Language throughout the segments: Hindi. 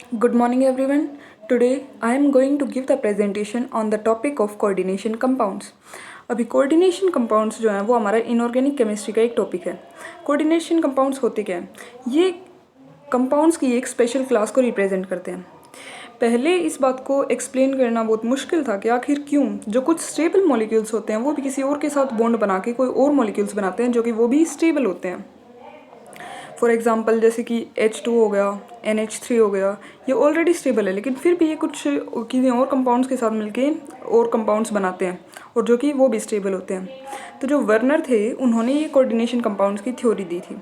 Good morning everyone. Today I am going to give the presentation on the topic of coordination compounds. अभी कोऑर्डिनेशन कंपाउंड्स जो हैं वो हमारा इनऑर्गेनिक केमिस्ट्री का एक टॉपिक है। कोऑर्डिनेशन कंपाउंड्स होते क्या हैं? ये कंपाउंड्स की एक स्पेशल क्लास को रिप्रेजेंट करते हैं। पहले इस बात को एक्सप्लेन करना बहुत मुश्किल था कि आखिर क्यों जो कुछ स्टेबल मॉलिक्यूल्स होते हैं वो भी किसी और के साथ बॉन्ड बना के कोई और मॉलिक्यूल्स बनाते हैं जो कि वो भी स्टेबल होते हैं। फॉर एग्जांपल जैसे कि H2 हो गया, NH3 हो गया, ये ऑलरेडी स्टेबल है लेकिन फिर भी ये कुछ किसी और कंपाउंड्स के साथ मिलके और कंपाउंड्स बनाते हैं और जो कि वो भी स्टेबल होते हैं। तो जो वर्नर थे उन्होंने ये कोऑर्डिनेशन कंपाउंड्स की थ्योरी दी थी।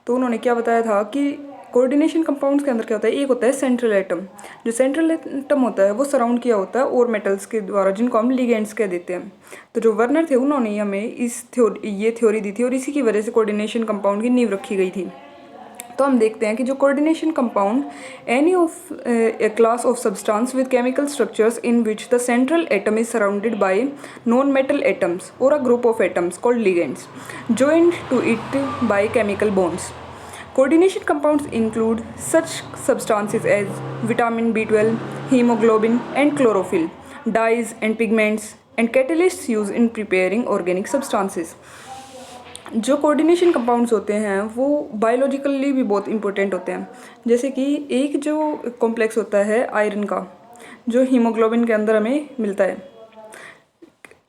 तो उन्होंने क्या बताया था कि कोऑर्डिनेशन कंपाउंड्स के अंदर क्या होता है, एक होता है सेंट्रल एटम। जो सेंट्रल एटम होता है वो सराउंड किया होता है और मेटल्स के द्वारा जिनको हम लिगेंड्स कह देते हैं। तो जो वर्नर थे उन्होंने हमें ये थ्योरी दी थी और इसी की वजह से कोऑर्डिनेशन कंपाउंड की नींव रखी गई थी। तो हम देखते हैं कि जो coordination compound any of a class of substance with chemical structures in which the central atom is surrounded by non metal atoms और a group of atoms called ligands joined to it by chemical bonds. Coordination compounds include such substances as vitamin B12, hemoglobin and chlorophyll, dyes and pigments and catalysts used in preparing organic substances. जो कोऑर्डिनेशन कंपाउंड्स होते हैं वो बायोलॉजिकली भी बहुत इंपॉर्टेंट होते हैं। जैसे कि एक जो कॉम्प्लेक्स होता है आयरन का जो हीमोग्लोबिन के अंदर हमें मिलता है।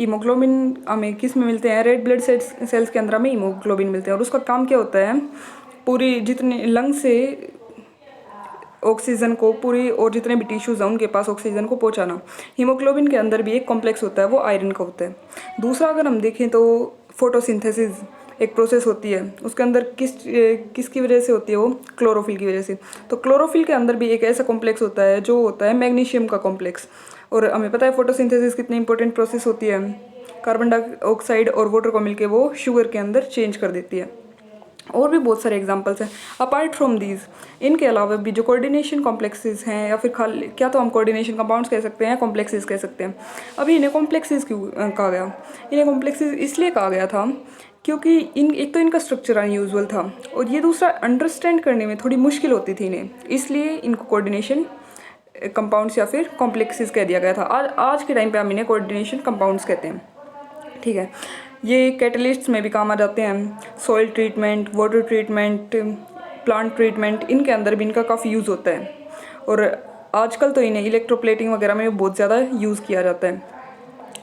हीमोग्लोबिन हमें किस में मिलते हैं? रेड ब्लड सेल्स के अंदर हमें हीमोग्लोबिन मिलते हैं और उसका काम क्या होता है? पूरी जितने लंग से ऑक्सीजन को पूरी और जितने भी टिश्यूज़ हैं उनके पास ऑक्सीजन को पहुंचाना। हीमोग्लोबिन के अंदर भी एक कॉम्प्लेक्स होता है वो आयरन का होता है। दूसरा अगर हम देखें तो फोटोसिंथेसिस एक प्रोसेस होती है, उसके अंदर किसकी वजह से होती है? वो क्लोरोफिल की वजह से। तो क्लोरोफिल के अंदर भी एक ऐसा कॉम्प्लेक्स होता है जो होता है मैग्नीशियम का कॉम्प्लेक्स। और हमें पता है फोटोसिंथेसिस कितनी इंपॉर्टेंट प्रोसेस होती है। कार्बन डाइऑक्साइड और वाटर को मिलकर वो शुगर के अंदर चेंज कर देती है। और भी बहुत सारे एग्जांपल्स हैं अपार्ट फ्रॉम दीज। इनके अलावा भी जो कोऑर्डिनेशन कॉम्प्लेक्सेस हैं या फिर खाली क्या तो हम कोऑर्डिनेशन कंपाउंड्स कह सकते हैं, कॉम्प्लेक्सेस कह सकते हैं। अभी इन्हें कॉम्प्लेक्सेस क्यों कहा गया? इन्हें कॉम्प्लेक्सेस इसलिए कहा गया था क्योंकि एक तो इनका स्ट्रक्चर अनयूजुअल था और ये दूसरा अंडरस्टैंड करने में थोड़ी मुश्किल होती थी इन्हें, इसलिए इनको कोऑर्डिनेशन कंपाउंड्स या फिर कॉम्प्लेक्सेस कह दिया गया था। आज के टाइम पे हम इन्हें कोऑर्डिनेशन कंपाउंड्स कहते हैं। ठीक है, ये कैटलिस्ट्स में भी काम आ जाते हैं। Soil treatment, water treatment, plant treatment, इनके अंदर भी इनका काफ़ी यूज़ होता है। और आजकल तो इन्हें इलेक्ट्रोप्लेटिंग वगैरह में बहुत ज़्यादा यूज़ किया जाता है।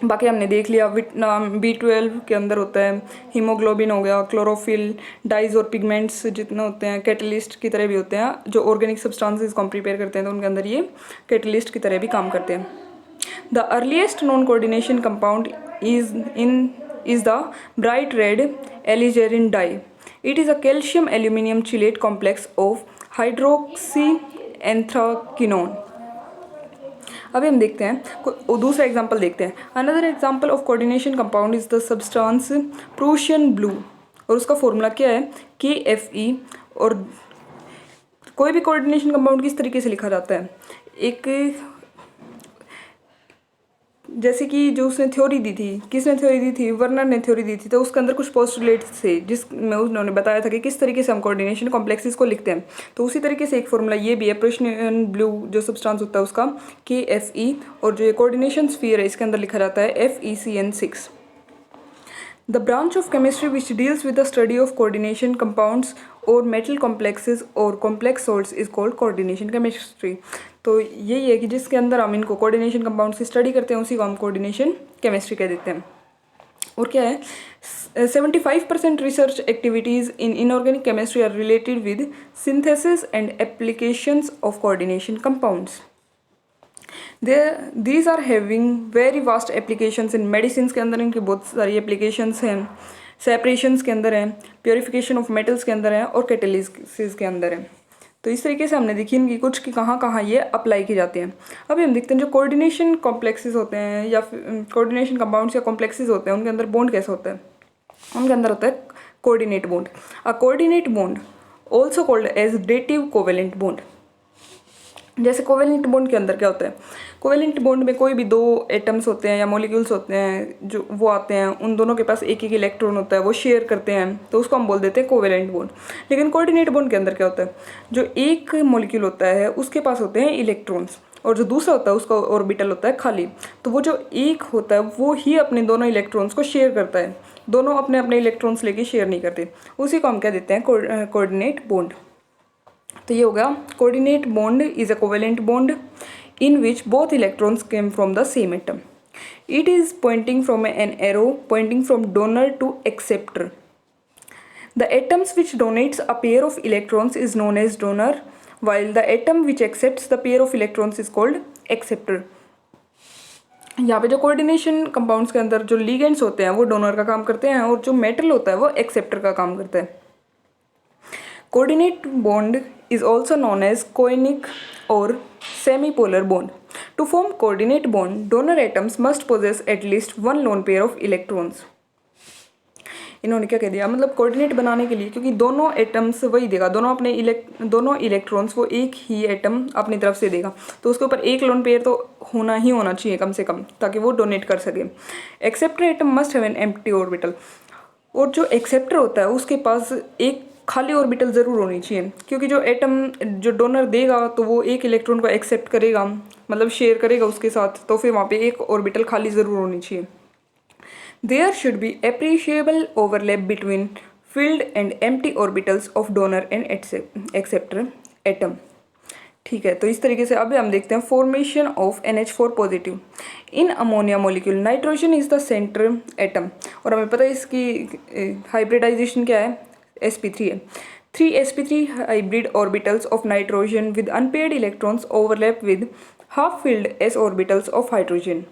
बाकी हमने देख लिया B12 के अंदर होता है, हीमोग्लोबिन हो गया, क्लोरोफिल, डाइज और पिगमेंट्स जितने होते हैं कैटलिस्ट की तरह भी होते हैं। जो ऑर्गेनिक सब्सटेंसेस को हम प्रिपेयर करते हैं तो उनके अंदर ये कैटलिस्ट की तरह भी काम करते हैं। The earliest non coordination compound is the bright red alizarin dye. It is a calcium aluminium chelate complex of hydroxyanthraquinone. अभी हम देखते हैं दूसरा एग्जांपल देखते हैं। Another example of coordination compound is the substance Prussian blue और उसका फॉर्मूला क्या है? KFe। और कोई भी कोऑर्डिनेशन कंपाउंड किस तरीके से लिखा जाता है? एक जैसे कि जो उसने थ्योरी दी थी, किसने थ्योरी दी थी? वर्नर ने थ्योरी दी थी। तो उसके अंदर कुछ पोस्टुलेट्स थे जिसमें उन्होंने बताया था कि किस तरीके से हम कोऑर्डिनेशन कॉम्प्लेक्सेस को लिखते हैं। तो उसी तरीके से एक फॉर्मूला ये भी है, प्रूशियन ब्लू जो सब्सटेंस होता है उसका KFe, और जो ये कोऑर्डिनेशन स्फीयर है इसके अंदर लिखा जाता है FeCN6। The branch of chemistry which deals with the study of coordination compounds or metal complexes or complex salts is called coordination chemistry. तो यही है कि जिसके अंदर हम इनको कोऑर्डिनेशन कंपाउंड्स की स्टडी करते हैं उसी को हम कोऑर्डिनेशन केमिस्ट्री कह देते हैं। और क्या है? 75% research activities in inorganic chemistry are related with synthesis and applications of coordination compounds. These are having very vast applications in medicines के अंदर इनकी बहुत सारी applications हैं, separations के अंदर हैं, purification of metals के अंदर हैं और catalysis के अंदर हैं। तो इस तरीके से हमने देखी इनकी कुछ कि कहाँ कहाँ ये अप्लाई की जाती हैं। अभी हम देखते हैं जो कोऑर्डिनेशन कॉम्प्लेक्सेस होते हैं या फिर कोऑर्डिनेशन कंपाउंड्स या कॉम्प्लेक्सेस होते हैं उनके अंदर बॉन्ड कैसे होता है? उनके अंदर होता है coordinate bond. A coordinate bond also called as dative covalent bond. जैसे कोवेलेंट बॉन्ड के अंदर क्या होता है, कोवेलेंट बॉन्ड में कोई भी दो एटम्स होते हैं या मॉलिक्यूल्स होते हैं जो वो आते हैं, उन दोनों के पास एक एक इलेक्ट्रॉन होता है, वो शेयर करते हैं, तो उसको हम बोल देते हैं कोवेलेंट बॉन्ड। लेकिन कोऑर्डिनेट बॉन्ड के अंदर क्या होता है, जो एक मॉलिक्यूल होता है उसके पास होते हैं इलेक्ट्रॉन्स और जो दूसरा होता है उसका ऑर्बिटल होता है खाली। तो वो जो एक होता है वो ही अपने दोनों इलेक्ट्रॉन्स को शेयर करता है, दोनों अपने अपने इलेक्ट्रॉन्स लेके शेयर नहीं करते, उसी को हम क्या देते हैं, कोऑर्डिनेट बॉन्ड। तो ये हो गया, coordinate bond is a covalent bond in which both electrons came from the same atom. It is pointing from an arrow pointing from donor to acceptor. The atoms which donates a pair of electrons is known as donor, while the atom which accepts the pair of electrons is called acceptor. यहाँ पे जो कोऑर्डिनेशन कंपाउंड्स के अंदर जो लिगेंड्स होते हैं वो डोनर का काम करते हैं और जो मेटल होता है वो एक्सेप्टर का काम करता है। Coordinate bond is also known as conic or semipolar bond. To form coordinate bond, donor atoms must possess at least one lone pair of electrons. इन्होंने क्या कह दिया, मतलब कोऑर्डिनेट बनाने के लिए, क्योंकि दोनों एटम्स वही देगा, दोनों इलेक्ट्रॉन्स वो एक ही एटम अपनी तरफ से देगा, तो उसके ऊपर एक लोन पेयर तो होना ही होना चाहिए कम से कम, ताकि वो डोनेट कर सके। Acceptor atom must have an empty orbital, और जो एक्सेप्टर होता है उसके पास एक खाली ऑर्बिटल ज़रूर होनी चाहिए, क्योंकि जो एटम जो डोनर देगा तो वो एक इलेक्ट्रॉन को एक्सेप्ट करेगा, मतलब शेयर करेगा उसके साथ, तो फिर वहाँ पे एक ऑर्बिटल खाली ज़रूर होनी चाहिए। There should be appreciable overlap between filled and empty orbitals of donor and acceptor atom। ठीक है, तो इस तरीके से अभी हम देखते हैं formation of NH4 positive in ammonia molecule. Nitrogen is the centre atom, और हमें पता है इसकी हाइब्रिडाइजेशन क्या है, sp3 है। 3 sp3 hybrid orbitals of nitrogen with unpaired electrons overlap with half-filled s orbitals of hydrogen.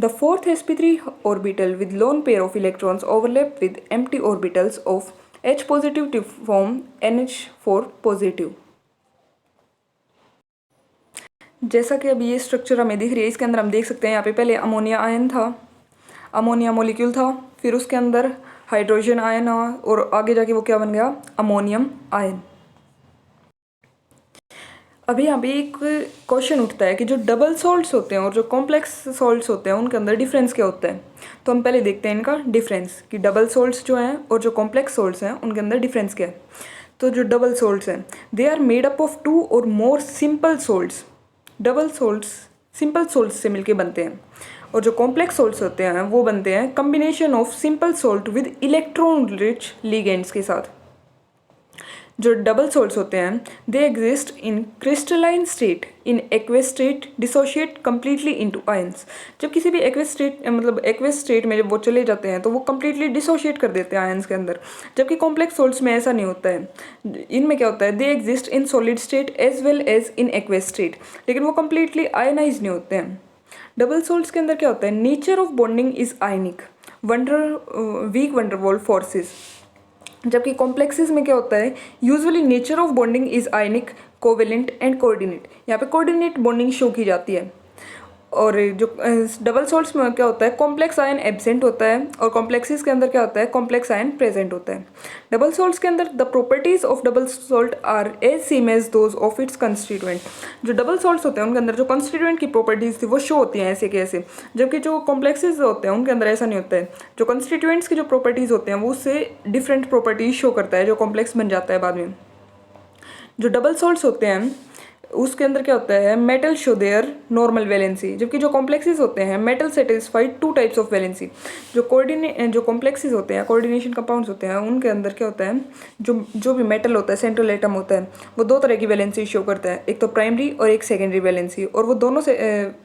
The fourth sp3 orbital with lone pair of electrons overlap with empty orbitals of H positive to form NH4 positive। जैसा कि अभी ये स्ट्रक्चर हमें दिख रही है, इसके अंदर हम देख सकते हैं यहाँ पे पहले अमोनिया आयन था, अमोनिया मॉलिक्यूल था, फिर उसके अंदर हाइड्रोजन आयन और आगे जाके वो क्या बन गया, अमोनियम आयन। अभी यहाँ पे एक क्वेश्चन उठता है कि जो डबल सॉल्ट्स होते हैं और जो कॉम्प्लेक्स सॉल्ट्स होते हैं उनके अंदर डिफरेंस क्या होता है। तो हम पहले देखते हैं इनका डिफरेंस कि डबल सॉल्ट्स जो हैं और जो कॉम्प्लेक्स सॉल्ट्स हैं उनके अंदर डिफरेंस क्या है। तो जो डबल सॉल्ट्स हैं they are made up of 2 और more simple salts. Double salts simple salts से मिलके बनते हैं, और जो कॉम्प्लेक्स सॉल्ट्स होते हैं वो बनते हैं combination of simple salt with electron rich ligands के साथ। जो डबल सॉल्ट्स होते हैं दे एग्जिस्ट इन क्रिस्टलाइन स्टेट, इन aqueous state dissociate completely into ions. जब किसी भी एक्वेस स्टेट मतलब एक्वेस स्टेट में जब वो चले जाते हैं तो वो कम्प्लीटली डिसोशिएट कर देते हैं आयंस के अंदर, जबकि कॉम्प्लेक्स सॉल्ट्स में ऐसा नहीं होता है। इनमें क्या होता है, they exist in solid state as well as in aqueous state, लेकिन वो कम्प्लीटली आयनाइज नहीं होते हैं। डबल सॉल्ट्स के अंदर क्या होता है, nature of bonding is ionic, weak van der Waals forces, जबकि कॉम्प्लेक्सेस में क्या होता है, usually nature of bonding is ionic, covalent and coordinate. यहाँ पे कोऑर्डिनेट बॉन्डिंग शो की जाती है। और जो डबल सॉल्ट्स में क्या होता है, कॉम्प्लेक्स आयन एब्सेंट होता है, और कॉम्प्लेक्सेस के अंदर क्या होता है, कॉम्प्लेक्स आयन प्रेजेंट होता है। डबल सॉल्ट्स के अंदर the properties of double salt are as same as those of its constituent. जो डबल सॉल्ट्स होते हैं उनके अंदर जो कंस्टिट्यूएंट की प्रॉपर्टीज थी वो शो होती हैं ऐसे के ऐसे, जबकि जो कॉम्प्लेक्सेस होते हैं उनके अंदर ऐसा नहीं होता है। जो कंस्टिट्यूएंट्स की जो प्रॉपर्टीज होते हैं वो उससे डिफरेंट प्रॉपर्टीज शो करता है, जो कॉम्प्लेक्स बन जाता है बाद में। जो डबल सॉल्ट्स होते हैं उसके अंदर क्या होता है, metal show their normal valency, जबकि जो कॉम्प्लेक्सेस होते हैं metal satisfied 2 types of valency. जो कॉम्प्लेक्सेस होते हैं, कोऑर्डिनेशन कंपाउंड्स होते हैं, उनके अंदर क्या होता है, जो भी मेटल होता है, सेंट्रल एटम होता है, वो 2 तरह की वैलेंसी शो करता है, एक तो प्राइमरी और एक सेकेंडरी वैलेंसी, और वो दोनों से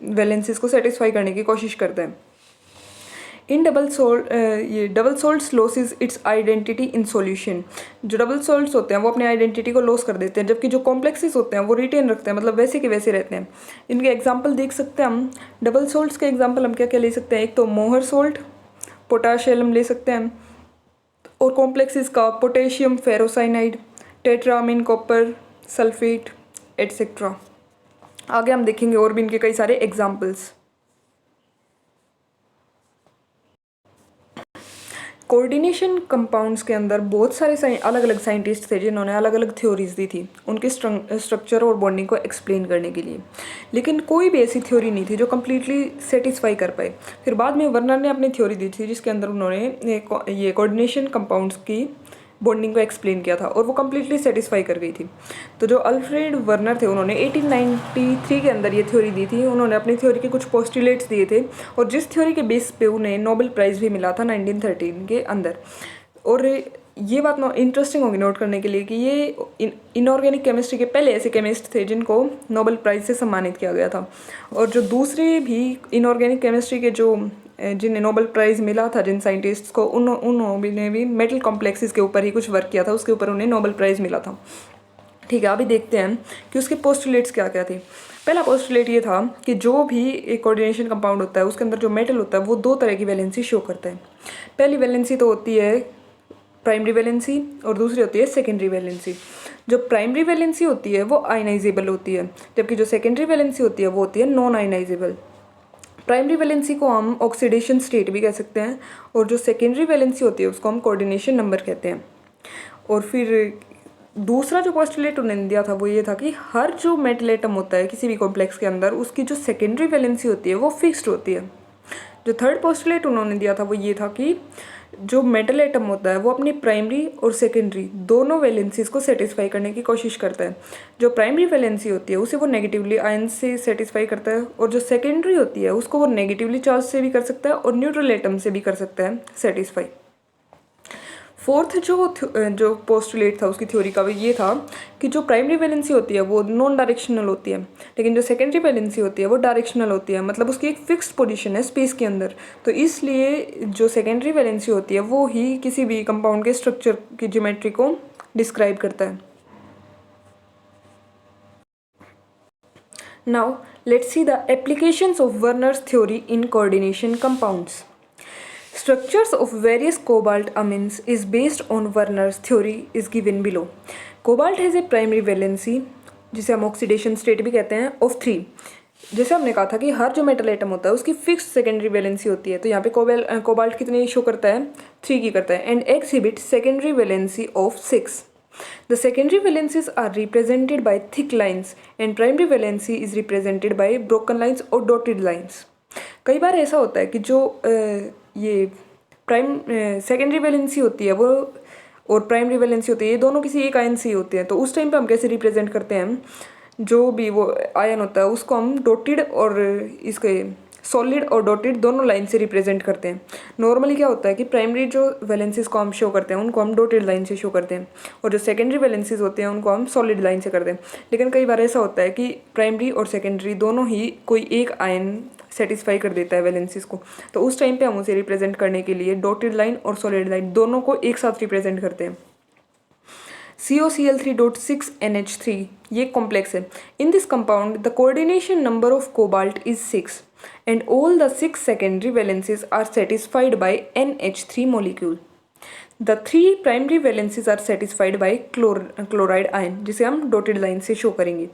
वैलेंसीज को सेटिस्फाई करने की कोशिश करता है। In double salts losses it's identity in solution. जो डबल सॉल्ट्स होते हैं वो अपनी आइडेंटिटी को लॉस कर देते हैं, जबकि जो कॉम्प्लेक्सेस होते हैं वो रिटेन रखते हैं, मतलब वैसे के वैसे रहते हैं। इनके एग्जांपल देख सकते हैं हम। डबल सॉल्ट्स के एग्जांपल हम क्या क्या ले सकते हैं, एक तो मोहर सॉल्ट, पोटाशियम हम ले सकते हैं, और कॉम्प्लेक्सेस का potassium ferrocyanide, tetrammine copper sulphate etcetera. आगे हम देखेंगे और भी इनके कई सारे एग्जाम्पल्स। कोऑर्डिनेशन कंपाउंड्स के अंदर बहुत सारे अलग अलग साइंटिस्ट थे जिन्होंने अलग अलग थ्योरीज दी थी उनके स्ट्रक्चर और बॉन्डिंग को एक्सप्लेन करने के लिए, लेकिन कोई भी ऐसी थ्योरी नहीं थी जो कम्प्लीटली सेटिस्फाई कर पाए। फिर बाद में वर्नर ने अपनी थ्योरी दी थी जिसके अंदर उन्होंने ये कोऑर्डिनेशन कंपाउंड्स की बॉन्डिंग को एक्सप्लेन किया था और वो कम्प्लीटली सेटिस्फाई कर गई थी। तो जो अल्फ्रेड वर्नर थे उन्होंने 1893 के अंदर ये थ्योरी दी थी। उन्होंने अपनी थ्योरी के कुछ पोस्टुलेट्स दिए थे और जिस थ्योरी के बेस पे उन्हें नोबेल प्राइज़ भी मिला था 1913 के अंदर। और ये बात इंटरेस्टिंग होगी नोट करने के लिए कि ये इनऑर्गेनिक केमिस्ट्री के पहले ऐसे केमिस्ट थे जिनको नोबेल प्राइज़ से सम्मानित किया गया था। और जो दूसरे भी इनऑर्गेनिक केमिस्ट्री के जो जिन्हें नोबेल प्राइज़ मिला था जिन साइंटिस्ट्स को उन्होंने भी मेटल कॉम्प्लेक्सेस के ऊपर ही कुछ वर्क किया था, उसके ऊपर उन्हें नोबेल प्राइज़ मिला था। ठीक है, अभी देखते हैं कि उसके पोस्टुलेट्स क्या क्या थे। पहला पोस्टुलेट ये था कि जो भी एक कोऑर्डिनेशन कंपाउंड होता है उसके अंदर जो मेटल होता है वो दो तरह की वैलेंसी शो करता है। पहली वैलेंसी तो होती है प्राइमरी वैलेंसी और दूसरी होती है सेकेंडरी वैलेंसी। जो प्राइमरी वैलेंसी होती है वो आयनाइजेबल होती है, जबकि जो सेकेंडरी वैलेंसी होती है वो होती है नॉन आयनाइजेबल। प्राइमरी वैलेंसी को हम ऑक्सीडेशन स्टेट भी कह सकते हैं और जो सेकेंडरी वैलेंसी होती है उसको हम कोऑर्डिनेशन नंबर कहते हैं। और फिर दूसरा जो पोस्टुलेट उन्होंने दिया था वो ये था कि हर जो मेटल एटम होता है किसी भी कॉम्प्लेक्स के अंदर उसकी जो सेकेंडरी वैलेंसी होती है वो फिक्स्ड होती है। जो थर्ड पोस्टुलेट उन्होंने दिया था वो ये था कि जो मेटल एटम होता है वो अपनी प्राइमरी और सेकेंडरी दोनों वैलेंसीज को सेटिस्फाई करने की कोशिश करता है। जो प्राइमरी वैलेंसी होती है उसे वो नेगेटिवली आयन से सेटिस्फाई करता है और जो सेकेंडरी होती है उसको वो नेगेटिवली चार्ज से भी कर सकता है और न्यूट्रल एटम से भी कर सकता है सेटिस्फाई। फोर्थ जो पोस्टुलेट था उसकी थ्योरी का वो ये था कि जो प्राइमरी वैलेंसी होती है वो नॉन डायरेक्शनल होती है, लेकिन जो सेकेंडरी वैलेंसी होती है वो डायरेक्शनल होती है, मतलब उसकी एक फिक्स्ड पोजीशन है स्पेस के अंदर। तो इसलिए जो सेकेंडरी वैलेंसी होती है वो ही किसी भी कंपाउंड के स्ट्रक्चर की ज्योमेट्री को डिस्क्राइब करता है। Now let's see the applications of Werner's theory in coordination compounds. Structures of various cobalt amines is based on Werner's theory is given below. Cobalt has a primary valency जिसे हम ऑक्सीडेशन स्टेट भी कहते हैं ऑफ 3। जैसे हमने कहा था कि हर जो मेटल एटम होता है उसकी फिक्स्ड सेकेंडरी वैलेंसी होती है, तो यहाँ पे कोबाल्ट कितनी शो करता है 3 की करता है and exhibit secondary valency of 6। The secondary valencies are represented by thick lines and primary valency is represented by broken lines or dotted lines. कई बार ऐसा होता है कि जो ये सेकेंडरी वैलेंसी होती है वो और प्राइमरी वैलेंसी होती है ये दोनों किसी एक आयन से ही होते हैं, तो उस टाइम पे हम कैसे रिप्रेजेंट करते हैं जो भी वो आयन होता है उसको हम डॉटेड और इसके सॉलिड और डॉटेड दोनों लाइन से रिप्रेजेंट करते हैं। नॉर्मली क्या होता है कि प्राइमरी जो वैलेंसीज को हम शो करते हैं उनको हम डॉटेड लाइन से शो करते हैं और जो सेकेंडरी वैलेंसीज होते हैं उनको हम सॉलिड लाइन से करते हैं। लेकिन कई बार ऐसा होता है कि प्राइमरी और सेकेंडरी दोनों ही कोई एक आयन सेटिस्फाई कर देता है वैलेंसीज को, तो उस टाइम पे हम उसे रिप्रेजेंट करने के लिए डॉटेड लाइन और सॉलिड लाइन दोनों को एक साथ रिप्रेजेंट करते हैं। COCl3.6 NH3 ये कॉम्प्लेक्स है। In this compound the coordination number of cobalt is 6 and all the 6 secondary valencies are satisfied by NH3 molecule. The 3 primary valencies are satisfied by chloride ion जिसे हम dotted line से show करेंगे।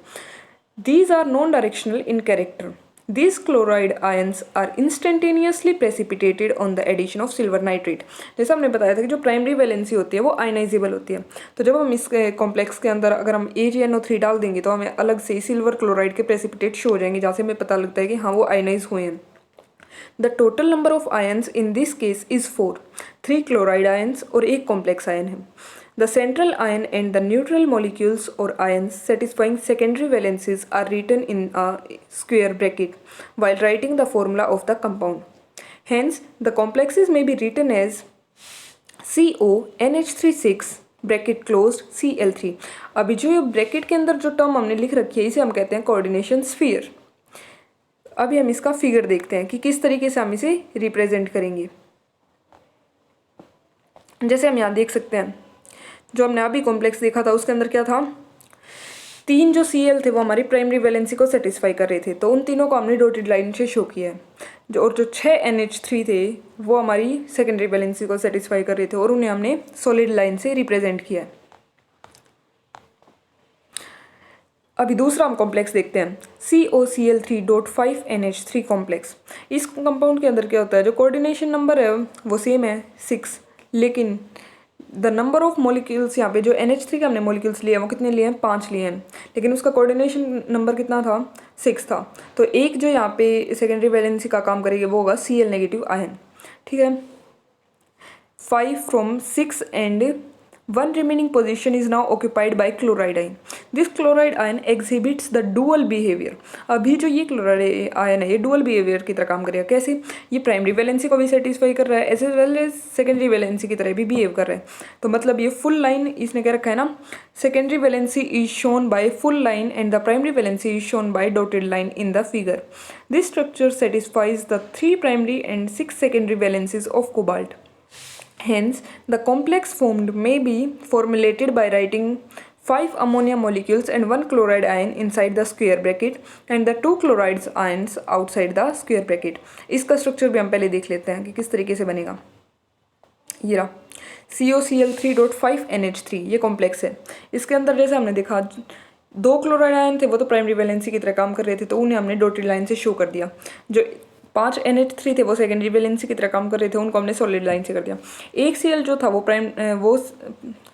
These are non-directional in character. These chloride ions are instantaneously precipitated on the addition of silver nitrate. जैसा हमने बताया था कि जो प्राइमरी वैलेंसी होती है वो आयनाइजेबल होती है, तो जब हम इस कॉम्प्लेक्स के अंदर अगर हम AgNO3 डाल देंगे तो हमें अलग से सिल्वर क्लोराइड के प्रेसिपिटेट शो हो जाएंगे जहाँ से हमें पता लगता है कि हाँ वो आयनाइज हुए हैं। The total number of ions in this case is 4, 3 chloride ions और एक कॉम्प्लेक्स आयन है। The central ion and the neutral molecules or ions satisfying secondary valencies are written in a square bracket while writing the formula of the compound. Hence, the complexes may be written as CONH36 bracket closed Cl3। अभी जो ये ब्रैकेट के अंदर जो टर्म हमने लिख रखी है इसे हम कहते हैं कोऑर्डिनेशन स्फीयर। अभी हम इसका फिगर देखते हैं कि किस तरीके से हम इसे रिप्रेजेंट करेंगे। जैसे हम यहाँ देख सकते हैं जो हमने अभी कॉम्प्लेक्स देखा था उसके अंदर क्या था, 3 जो Cl थे वो हमारी प्राइमरी वैलेंसी को सेटिस्फाई कर रहे थे, तो उन तीनों को हमने डॉटेड लाइन से शो किया है। जो 6 NH3 थे वो हमारी सेकेंडरी वैलेंसी को सेटिस्फाई कर रहे थे और उन्हें हमने सॉलिड लाइन से रिप्रेजेंट किया है। अभी दूसरा हम कॉम्प्लेक्स देखते हैं COCl3.5 NH3 कॉम्प्लेक्स। इस कंपाउंड के अंदर क्या होता है, जो कोऑर्डिनेशन नंबर है वो सेम है 6, लेकिन द नंबर ऑफ मोलिक्यूल्स यहाँ पे जो NH3 के हमने मोलिक्यूल्स लिए हैं वो कितने लिए हैं, 5 लिए हैं, लेकिन उसका कोऑर्डिनेशन नंबर कितना था, 6 था। तो एक जो यहाँ पे सेकेंडरी वैलेंसी का काम करेगी वो होगा Cl नेगेटिव आयन। ठीक है, 5 from 6 and one remaining position is now occupied by chloride ion. This chloride ion exhibits the dual behavior. अभी जो ये क्लोराइड आयन है ये डुअल बिहेवियर की तरह काम करेगा। कैसे, ये प्राइमरी वैलेंसी को भी सेटिस्फाई कर रहा है as well as secondary valency की तरह भी बिहेव कर रहा है। तो मतलब ये फुल लाइन इसने क्या रखा है ना, secondary valency is shown by full line and the primary valency is shown by dotted line in the figure. This structure satisfies the 3 primary and 6 secondary valencies of cobalt. Hence, the complex formed may be formulated by writing 5 ammonia molecules and 1 chloride ion inside the square bracket and the 2 chlorides ions outside the square bracket. इसका स्ट्रक्चर भी हम पहले देख लेते हैं कि किस तरीके से बनेगा। ये रहा COCl3.5NH3, ये कॉम्प्लेक्स है। इसके अंदर जैसे हमने देखा 2 क्लोराइड आयन थे वो तो प्राइमरी वैलेंसी की तरह काम कर रहे थे, तो उन्हें हमने डॉटेड लाइन से शो कर दिया। जो 5 NH3 थे वो सेकेंडरी वैलेंसी की तरह काम कर रहे थे, उनको हमने सॉलिड लाइन से कर दिया। एक Cl जो था वो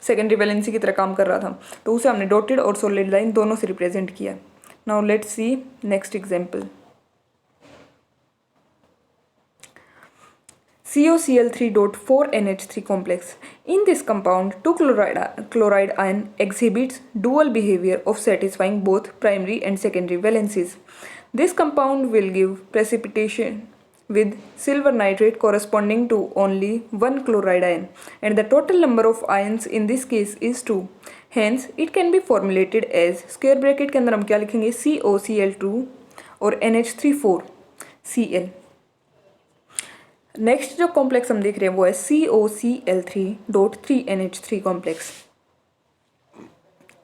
सेकेंडरी वैलेंसी की तरह काम कर रहा था, तो उसे हमने डॉटेड और सॉलिड लाइन दोनों से रिप्रेजेंट किया। Now let's see next example. COCl3.4NH3 complex. In this compound, 2 chloride ion exhibits dual behavior of satisfying both primary and secondary valencies. This compound will give precipitation with silver nitrate corresponding to only 1 chloride ion, and the total number of ions in this case is 2. Hence, it can be formulated as square bracket के अंदर हम क्या लिखेंगे, COCl2 और NH3 4Cl। नेक्स्ट जो कॉम्प्लेक्स हम देख रहे हैं वो है COCl3.3NH3 complex.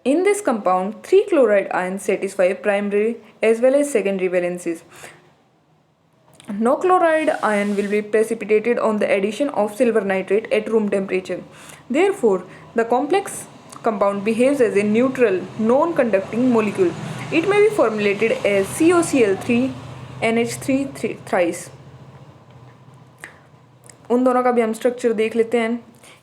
In this compound, 3 chloride ions satisfy primary as well as secondary valencies. No chloride ion will be precipitated on the addition of silver nitrate at room temperature. Therefore, the complex compound behaves as a neutral, non-conducting molecule. It may be formulated as COCl3NH3 thrice. उन दोनों का भी हम स्ट्रक्चर देख लेते हैं।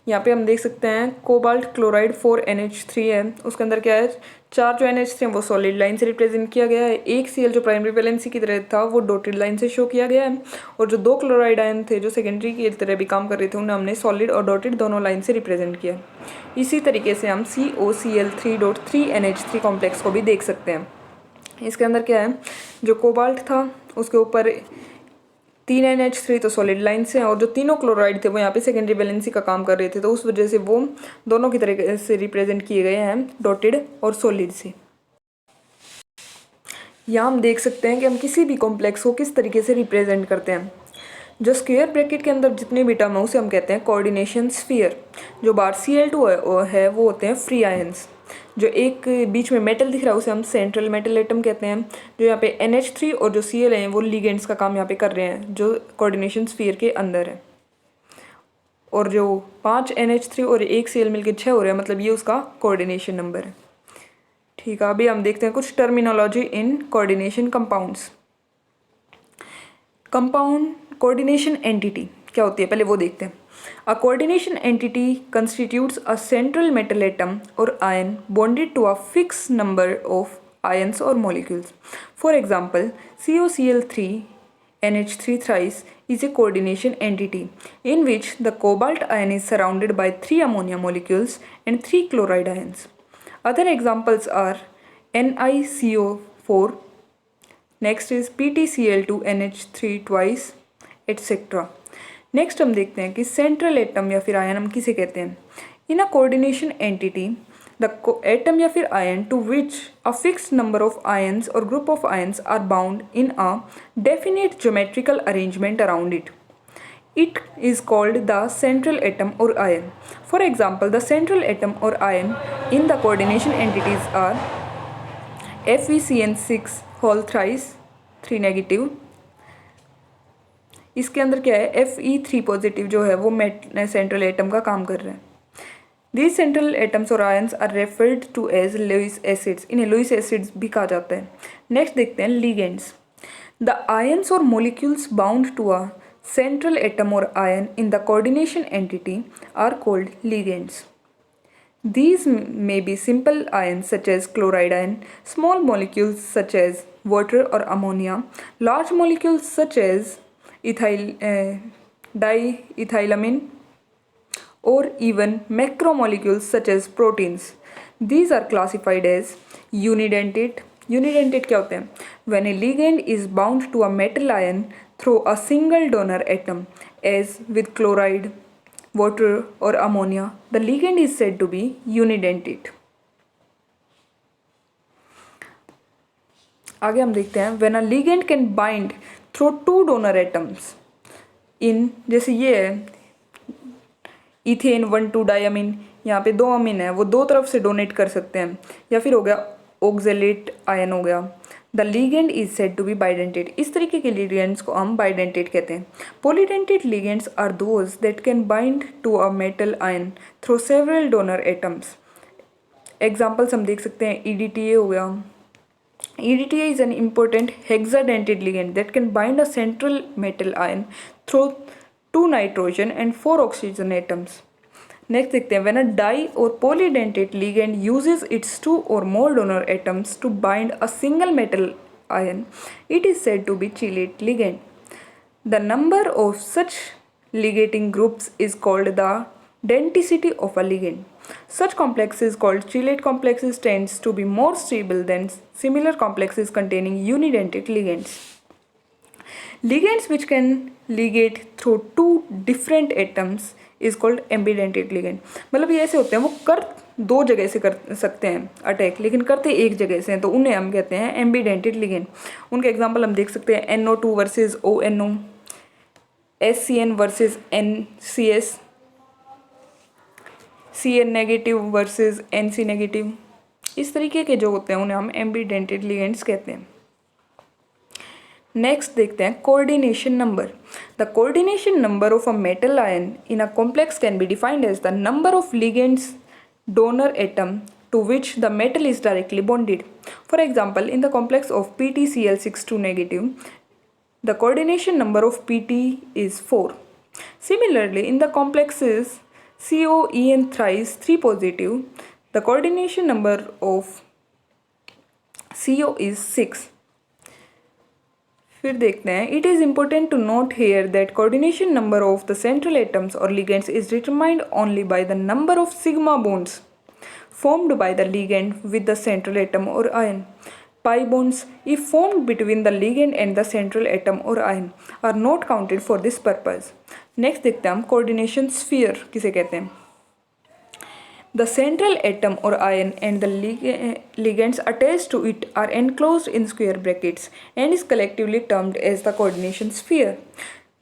यहाँ पे हम देख सकते हैं कोबाल्ट क्लोराइड 4NH3 है, उसके अंदर क्या है, 4 जो NH3 हैं वो सॉलिड लाइन से रिप्रेजेंट किया गया है, एक Cl जो प्राइमरी वैलेंसी की तरह था वो डॉटेड लाइन से शो किया गया है, और जो 2 क्लोराइड आयन थे जो सेकेंडरी की तरह भी काम कर रहे थे उन्हें हमने सॉलिड और डॉटेड दोनों लाइन से रिप्रेजेंट किया। इसी तरीके से हम COCl3.3NH3 कॉम्प्लेक्स को भी देख सकते हैं। इसके अंदर क्या है, जो कोबाल्ट था उसके ऊपर 3 NH3 तो सॉलिड लाइन से, और जो तीनों क्लोराइड थे वो यहाँ पे सेकेंडरी वैलेंसी का काम कर रहे थे, तो उस वजह से वो दोनों की तरह से रिप्रेजेंट किए गए हैं डॉटेड और सॉलिड से। यहाँ हम देख सकते हैं कि हम किसी भी कॉम्प्लेक्स को किस तरीके से रिप्रेजेंट करते हैं। जो स्क्वायर ब्रैकेट के अंदर जितने भी टर्म है उसे हम कहते हैं कोऑर्डिनेशन स्फीयर। जो बाहर Cl2 है वो होते हैं फ्री आयंस। जो एक बीच में मेटल दिख रहा है उसे हम सेंट्रल मेटल एटम कहते हैं। जो यहाँ पे NH3 और जो Cl हैं वो लिगेंड्स का काम यहाँ पे कर रहे हैं जो कोऑर्डिनेशन स्फीयर के अंदर है। और जो 5 NH3 और 1 Cl मिलकर 6 हो रहा है, मतलब ये उसका कोऑर्डिनेशन नंबर है। ठीक है, अभी हम देखते हैं कुछ terminology in coordination compounds. Compound coordination entity क्या होती है पहले वो देखते हैं। A coordination entity constitutes a central metal atom or ion bonded to a fixed number of ions or molecules. For example, COCl3NH3 thrice is a coordination entity in which the cobalt ion is surrounded by 3 ammonia molecules and 3 chloride ions. Other examples are NiCO4, next is PtCl2NH3 twice, etc. Next हम देखते हैं कि सेंट्रल एटम या फिर आयन हम किसे कहते हैं। In a coordination entity the atom या फिर ion to which a fixed number of ions और group of ions are bound in a definite geometrical arrangement around it is called the central atom और ion. For example, the central atom और ion in the coordination entities are FeCN6 whole thrice 3 negative. इसके अंदर क्या है, Fe3 पॉजिटिव जो है वो सेंट्रल एटम का काम कर रहा है। दीज सेंट्रल एटम्स और ions are referred to as Lewis acids, इन्हें लुईस एसिड्स भी कहा जाता है। नेक्स्ट देखते हैं लिगेंड्स। द आयंस और molecules bound to a central atom or ion in the coordination entity are called ligands. These may be simple ions such as chloride ion, small molecules such as water or ammonia, large molecules such as diethylamine, or even macromolecules such as proteins. These are classified as unidentate. Unidentate क्या होते हैं? When a ligand is bound to a metal ion through a single donor atom, as with chloride, water or ammonia, the ligand is said to be unidentate. आगे हम देखते हैं when a ligand can bind through two donor atoms in, जैसे ये है इथेन 1,2 डायमीन, यहाँ पे 2 अमीन है, वो दो तरफ से डोनेट कर सकते हैं, या फिर हो गया ऑक्जेलेट आयन हो गया, the ligand is said to be bidentate. इस तरीके के लिगेंड्स को हम बाइडेंटेट कहते हैं। Polydentate ligands are those that can bind to a metal ion through several donor atoms. Examples हम देख सकते हैं, EDTA हो गया। EDTA is an important hexadentate ligand that can bind a central metal ion through 2 nitrogen and 4 oxygen atoms. Next देखते हैं, when a di or polydentate ligand uses its 2 or more donor atoms to bind a single metal ion, it is said to be chelate ligand. The number of such ligating groups is called the denticity of a ligand. Such complexes called chelate complexes tends to be more stable than similar complexes containing unidentate ligands. Ligands which can ligate through 2 different atoms is called ambidentate ligand. मतलब ये ऐसे होते हैं, वो कर दो जगह से कर सकते हैं अटैक, लेकिन करते एक जगह से हैं, तो उन्हें हम कहते हैं एम्बीडेंटेड लिगेंड। उनके एग्जांपल हम देख सकते हैं, NO2 versus ONO, SCN versus NCS, CN negative versus NC negative. इस तरीके के जो होते हैं उन्हें हम एम्बीडेंटेड लिगेंड्स कहते हैं। नेक्स्ट देखते हैं coordination number. The coordination number of a metal ion in a complex can be defined as the number of ligands donor atom to which the metal is directly bonded. For example, in the complex of PtCl62 negative, the coordination number of Pt is 4. Similarly, in the complexes COEN thrice 3 positive, the coordination number of CO is 6. फिर देखते हैं, it is important to note here that coordination number of the central atoms or ligands is determined only by the number of sigma bonds formed by the ligand with the central atom or ion. Pi bonds, if formed between the ligand and the central atom or ion, are not counted for this purpose. Next देखते हैं हम coordination sphere किसे कहते हैं। The central atom or ion and the ligands attached to it are enclosed in square brackets and is collectively termed as the coordination sphere.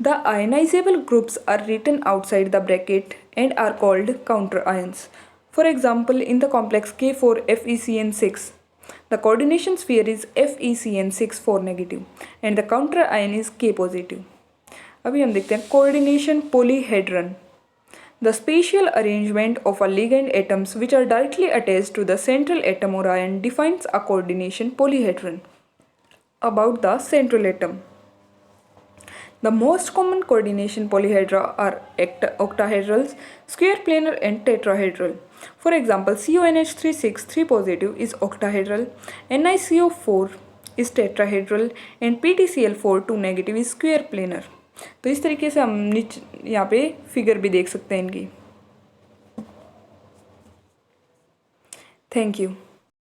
The ionizable groups are written outside the bracket and are called counter ions. For example, in the complex K4FeCN6, the coordination sphere is FeCN6 4 negative and the counter ion is K positive. अभी हम देखते हैं coordination polyhedron. The spatial arrangement of a ligand atoms which are directly attached to the central atom or ion defines a coordination polyhedron. About the central atom. The most common coordination polyhedra are octahedrals, square planar and tetrahedral. For example, CONH3 3 positive is octahedral, NiCO4 is tetrahedral and PtCl4 2 negative is square planar. तो इस तरीके से हम यहाँ पे फिगर भी देख सकते हैं इनकी। Thank you.